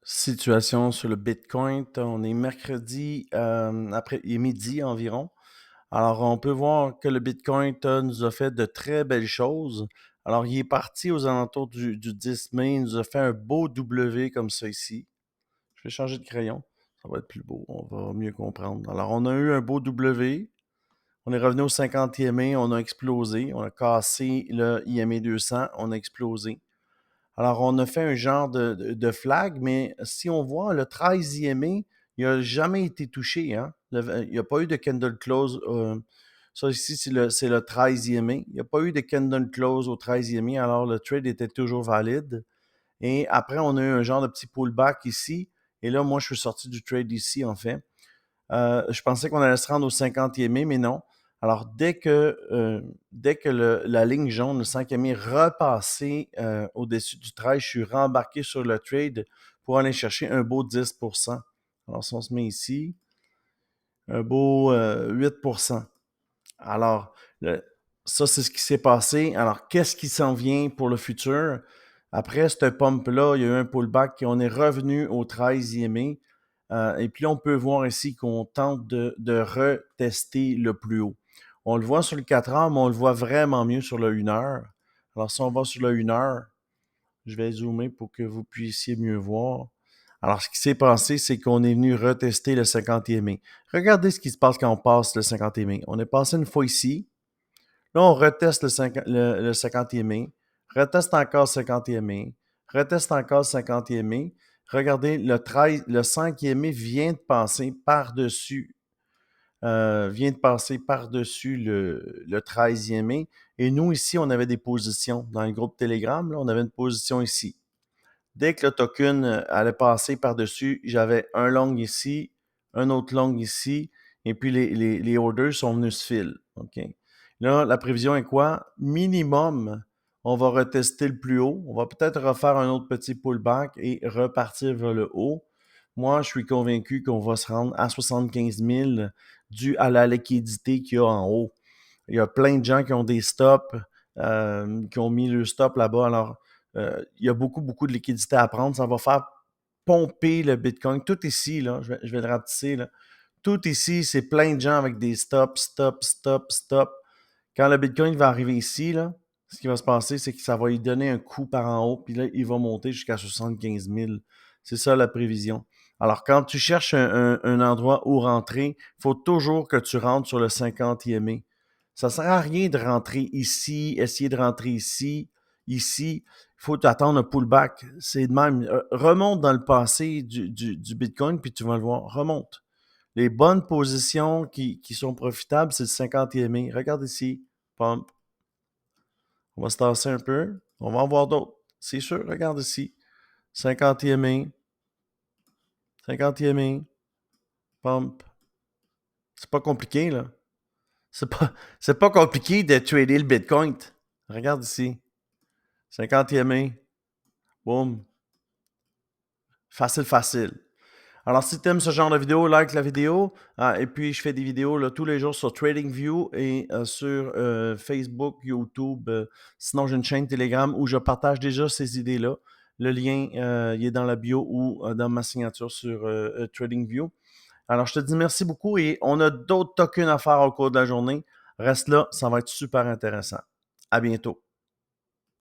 Situation sur le Bitcoin. On est mercredi, après il est midi environ. Alors, on peut voir que le Bitcoin nous a fait de très belles choses. Alors, il est parti aux alentours du 10 mai. Il nous a fait un beau W comme ça ici. Je vais changer de crayon. Ça va être plus beau. On va mieux comprendre. Alors, on a eu un beau W. On est revenu au 50e mai. On a explosé. On a cassé le IME 200. On a explosé. Alors, on a fait un genre de flag, mais si on voit le 13e mai, il n'a jamais été touché. Hein? Il n'y a pas eu de candle close. Ça ici, c'est le 13e mai. Il n'y a pas eu de candle close au 13e mai, alors le trade était toujours valide. Et après, on a eu un genre de petit pullback ici. Et là, moi, je suis sorti du trade ici, en fait. Je pensais qu'on allait se rendre au 50e mai, mais non. Alors, dès que la ligne jaune, le 5e est repassé au-dessus du 13, je suis rembarqué sur le trade pour aller chercher un beau 10%. Alors, si on se met ici, un beau 8%. Alors, ça, c'est ce qui s'est passé. Alors, qu'est-ce qui s'en vient pour le futur? Après cette pump-là, il y a eu un pullback et on est revenu au 13e mai. Et puis, on peut voir ici qu'on tente de retester le plus haut. On le voit sur le 4 heures, mais on le voit vraiment mieux sur le 1 heure. Alors, si on va sur le 1 heure, je vais zoomer pour que vous puissiez mieux voir. Alors, ce qui s'est passé, c'est qu'on est venu retester le 50e mai. Regardez ce qui se passe quand on passe le 50e mai. On est passé une fois ici. Là, on reteste le 50e mai, reteste encore le 50e mai, reteste encore le 50e mai. Regardez, le 5e mai vient de passer par-dessus le 13e mai. Et nous, ici, on avait des positions. Dans le groupe Telegram, là, on avait une position ici. Dès que le token allait passer par-dessus, j'avais un long ici, un autre long ici, et puis les orders sont venus se filer. OK? Là, la prévision est quoi? Minimum, on va retester le plus haut. On va peut-être refaire un autre petit pullback et repartir vers le haut. Moi, je suis convaincu qu'on va se rendre à 75 000 dû à la liquidité qu'il y a en haut. Il y a plein de gens qui ont des stops, qui ont mis le stop là-bas. Alors, il y a beaucoup, beaucoup de liquidités à prendre. Ça va faire pomper le Bitcoin. Tout ici, là, je vais le rapetisser, là. Tout ici, c'est plein de gens avec des stops, stop, stop, stop. Quand le Bitcoin va arriver ici, là, ce qui va se passer, c'est que ça va lui donner un coup par en haut, puis là, il va monter jusqu'à 75 000. C'est ça la prévision. Alors, quand tu cherches un endroit où rentrer, il faut toujours que tu rentres sur le 50e mai. Ça ne sert à rien de rentrer ici, essayer de rentrer ici, ici. Il faut attendre un pullback. C'est de même. Remonte dans le passé du Bitcoin, puis tu vas le voir. Remonte. Les bonnes positions qui sont profitables, c'est le 50e mai. Regarde ici. Pump. On va se tasser un peu. On va en voir d'autres. C'est sûr. Regarde ici. 50e mai. 50e mai. Pump. C'est pas compliqué, là. C'est pas compliqué de trader le Bitcoin. Regarde ici. 50e mai. Boum. Facile, facile. Alors, si tu aimes ce genre de vidéo, like la vidéo. Et puis, je fais des vidéos là, tous les jours sur TradingView et sur Facebook, YouTube. Sinon, j'ai une chaîne Telegram où je partage déjà ces idées-là. Le lien, il est dans la bio ou dans ma signature sur TradingView. Alors, je te dis merci beaucoup et on a d'autres tokens à faire au cours de la journée. Reste là, ça va être super intéressant. À bientôt.